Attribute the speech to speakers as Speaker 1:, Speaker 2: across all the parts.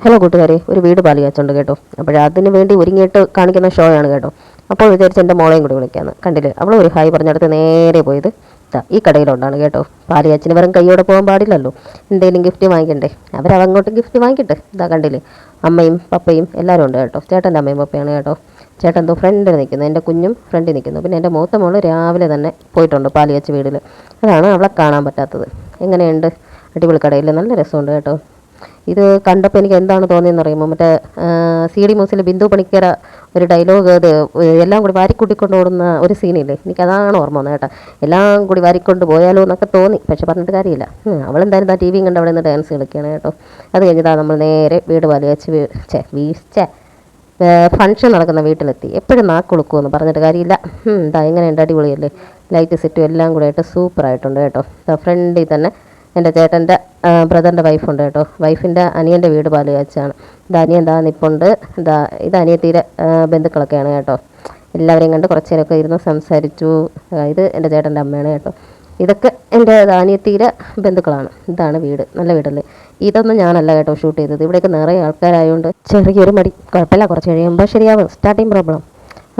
Speaker 1: Hello കൂട്ടുകാരെ, ഒരു വീട് പാല് കാച്ചുണ്ട് കേട്ടോ. അതിന് വേണ്ടി ഒരുങ്ങിയിട്ട് കാണിക്കുന്ന ഷോ ആണ് കേട്ടോ. അപ്പോൾ വിചാരിച്ച് എൻ്റെ മോളെയും കൂടി വിളിക്കാമെന്ന്. കണ്ടില്ലേ, അവൾ ഒരു ഹായ് പറഞ്ഞെടുത്ത് നേരെ പോയത് ഈ കടയിലോട്ടാണ് കേട്ടോ. പാല് കാച്ചിന് വെറും കൈയോടെ പോകാൻ പാടില്ലല്ലോ, എന്തെങ്കിലും ഗിഫ്റ്റ് വാങ്ങിക്കണ്ടേ. അവരങ്ങോട്ട് ഗിഫ്റ്റ് വാങ്ങിക്കട്ടെ. ഇതാ കണ്ടില്ലേ, അമ്മയും പപ്പയും എല്ലാവരും ഉണ്ട് കേട്ടോ. ചേട്ടൻ്റെ അമ്മയും പപ്പയാണ് കേട്ടോ. ചേട്ടൻ എന്തോ ഫ്രണ്ടിൽ നിൽക്കുന്നു, എൻ്റെ കുഞ്ഞും ഫ്രണ്ടിൽ നിൽക്കുന്നു. പിന്നെ എൻ്റെ മൂത്ത മോള് രാവിലെ തന്നെ പോയിട്ടുണ്ട് പാല് കാച്ച് വീട്ടിൽ. അതാണ് അവളെ കാണാൻ പറ്റാത്തത്. എങ്ങനെയുണ്ട്? അടിപൊളി കടയിൽ നല്ല രസമുണ്ട് കേട്ടോ. ഇത് കണ്ടപ്പോൾ എനിക്ക് എന്താണ് തോന്നിയെന്ന് അറിയുമ്പോൾ, മറ്റേ സി ഡി മ്യൂസിൽ ബിന്ദു പണിക്കര ഒരു ഡയലോഗ്, അത് എല്ലാം കൂടി വാരിക്കൂട്ടിക്കൊണ്ട് ഓടുന്ന ഒരു സീനില്ലേ, എനിക്കതാണ് ഓർമ്മ വന്നത് കേട്ടോ. എല്ലാം കൂടി വാരിക്കൊണ്ട് പോയാലോ എന്നൊക്കെ തോന്നി, പക്ഷെ പറഞ്ഞിട്ട് കാര്യമില്ല. അവളെന്തായാലും ടി വിയും കണ്ട് അവിടെ നിന്ന് ഡാൻസ് കളിക്കുകയാണ് കേട്ടോ. അത് കഴിഞ്ഞിട്ടാണ് നമ്മൾ നേരെ വീട് പാല് വെച്ച് ഫങ്ഷൻ നടക്കുന്ന വീട്ടിലെത്തി. എപ്പോഴും നാക്കൊളുക്കുമെന്ന് പറഞ്ഞിട്ട് കാര്യമില്ല. ഇതാ എങ്ങനെയുണ്ട്, അടിപൊളിയല്ലേ. ലൈറ്റ് സെറ്റും എല്ലാം കൂടെ ആയിട്ട് സൂപ്പറായിട്ടുണ്ട് കേട്ടോ. ഫ്രണ്ടിൽ തന്നെ എൻ്റെ ചേട്ടൻ്റെ ബ്രദറിൻ്റെ വൈഫുണ്ട് കേട്ടോ. വൈഫിൻ്റെ അനിയൻ്റെ വീട് പാല് കാച്ചാണ്. ഇത് അനിയൻ എന്താ നിപ്പുണ്ട്. ഇത് അനിയത്തിയുടെ ബന്ധുക്കളൊക്കെയാണ് കേട്ടോ. എല്ലാവരെയും കണ്ട് കുറച്ച് നേരമൊക്കെ ഇരുന്ന് സംസാരിച്ചു. ഇത് എൻ്റെ ചേട്ടൻ്റെ അമ്മയാണ് കേട്ടോ. ഇതൊക്കെ എൻ്റെ അനിയത്തിയുടെ ബന്ധുക്കളാണ്. ഇതാണ് വീട്, നല്ല വീടല്ലേ. ഇതൊന്നും ഞാനല്ല കേട്ടോ ഷൂട്ട് ചെയ്തത്. ഇവിടെയൊക്കെ നിറയെ ആൾക്കാരായതുകൊണ്ട് ചെറിയൊരു മടി. കുഴപ്പമില്ല, കുറച്ച് കഴിയുമ്പോൾ ശരിയാവും. Starting problem.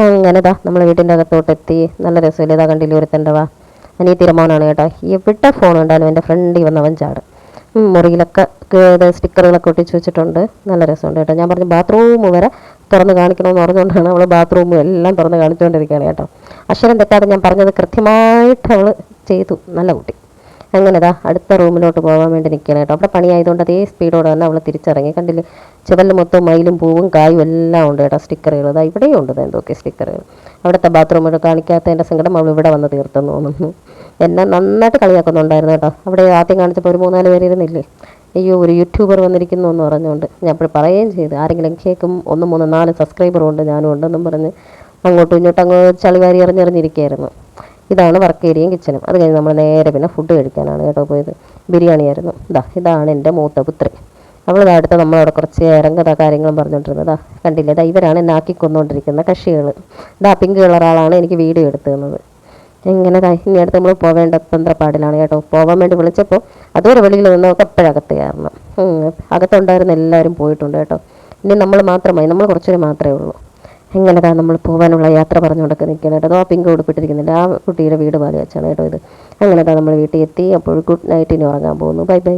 Speaker 1: അങ്ങനെ നമ്മൾ വീട്ടിൻ്റെ അകത്തോട്ടെത്തി. നല്ല രസമില്ല. ഇതാ കണ്ടില്ലേ ഒരുത്തൻ്റെ വാ അനിയത്തിയുടെ മോനാണ് കേട്ടോ. എവിടെ ഫോൺ ഉണ്ടാലും എൻ്റെ ഫ്രണ്ടിൽ വന്നവൻ ചാടും. മുറിയിലൊക്കെ സ്റ്റിക്കറുകളൊക്കെ ഒട്ടിച്ച് വെച്ചിട്ടുണ്ട്. നല്ല രസമുണ്ട് കേട്ടോ. ഞാൻ പറഞ്ഞു ബാത്റൂം വരെ തുറന്ന് കാണിക്കണമെന്ന് പറഞ്ഞുകൊണ്ടാണ് അവൾ ബാത്റൂമും എല്ലാം തുറന്ന് കാണിച്ചുകൊണ്ടിരിക്കുകയാണ് കേട്ടോ. അക്ഷരം തെറ്റാതെ ഞാൻ പറഞ്ഞത് കൃത്യമായിട്ട് അവൾ ചെയ്തു. നല്ല കുട്ടി. അങ്ങനെ അടുത്ത റൂമിലോട്ട് പോകാൻ വേണ്ടി നിൽക്കണം കേട്ടോ. അവിടെ പണിയായതുകൊണ്ട് അതേ സ്പീഡോടെ തന്നെ അവൾ തിരിച്ചിറങ്ങി. കണ്ടില്ലേ, ചുവലിൽ മൊത്തം മയിലും പൂവും കായും എല്ലാം ഉണ്ട് കേട്ടോ. സ്റ്റിക്കറുകൾ ഇവിടെയും ഉണ്ട് എന്തൊക്കെ സ്റ്റിക്കറുകൾ. അവിടുത്തെ ബാത്റൂമിൽ കാണിക്കാത്തതിൻ്റെ സങ്കടം അവൾ ഇവിടെ വന്ന് തീർത്തെന്ന് തോന്നുന്നു. എന്നെ നന്നായിട്ട് കളിയാക്കുന്നുണ്ടായിരുന്നു കേട്ടോ. അവിടെ ആദ്യം കാണിച്ചപ്പോൾ ഒരു 3-4 പേര് ഇരുന്നില്ലേ, അയ്യോ ഒരു യൂട്യൂബർ വന്നിരിക്കുന്നു എന്ന് പറഞ്ഞുകൊണ്ട് ഞാൻ അപ്പോൾ പറയുകയും ചെയ്തു. ആരെങ്കിലും കേൾക്കും 1, 3, 4 സബ്സ്ക്രൈബറും ഉണ്ട്, ഞാനും ഉണ്ടെന്നും പറഞ്ഞ് അങ്ങോട്ടും ഇങ്ങോട്ടും അങ്ങ് ചളിവാരി എറിഞ്ഞെറിഞ്ഞിരിക്കുകയായിരുന്നു. ഇതാണ് വർക്ക് ഏരിയയും കിച്ചനും. അത് കഴിഞ്ഞ് നമ്മൾ നേരെ പിന്നെ ഫുഡ് കഴിക്കാനാണ് കേട്ടോ പോയത്. ബിരിയാണിയായിരുന്നു. ഇതാണ് എൻ്റെ മൂത്ത പുത്രി. അവൾ അടുത്ത നമ്മളവിടെ കുറച്ച് ഇറങ്ങുന്ന കാര്യങ്ങളും പറഞ്ഞുകൊണ്ടിരുന്നത്. കണ്ടില്ലേ, ഇവരാണ് എന്നെ ആക്കിക്കൊന്നുകൊണ്ടിരിക്കുന്ന കക്ഷികൾ. പിങ്ക് കളർ ആളാണ് എനിക്ക് വീഡിയോ എടുത്തു തന്നത്. ഇങ്ങനെ ഇനി അടുത്ത് നമ്മൾ പോവേണ്ട തന്ത്രപ്പാടിലാണ് കേട്ടോ. പോകാൻ വേണ്ടി വിളിച്ചപ്പോൾ അതുവരെ വെളിയിൽ നിന്നൊക്കെ എപ്പോഴകത്ത് കയറണം. അകത്തുണ്ടായിരുന്ന എല്ലാവരും പോയിട്ടുണ്ട് കേട്ടോ. ഇനി നമ്മൾ മാത്രമായി, നമ്മൾ കുറച്ചുകൂടി മാത്രമേ ഉള്ളൂ. എങ്ങനെ നമ്മൾ പോകാനുള്ള യാത്ര പറഞ്ഞുകൊണ്ടൊക്കെ നിൽക്കണം കേട്ടോ. പിങ്ക് ഉടുപ്പിട്ടിരിക്കുന്നില്ല, ആ കുട്ടിയുടെ വീട് പാല് കാച്ചാണ് കേട്ടോ ഇത്. അങ്ങനെ നമ്മൾ വീട്ടിൽ എത്തി. അപ്പോൾ ഗുഡ് നൈറ്റ്, ഇനി ഉറങ്ങാൻ പോകുന്നു. Bye bye.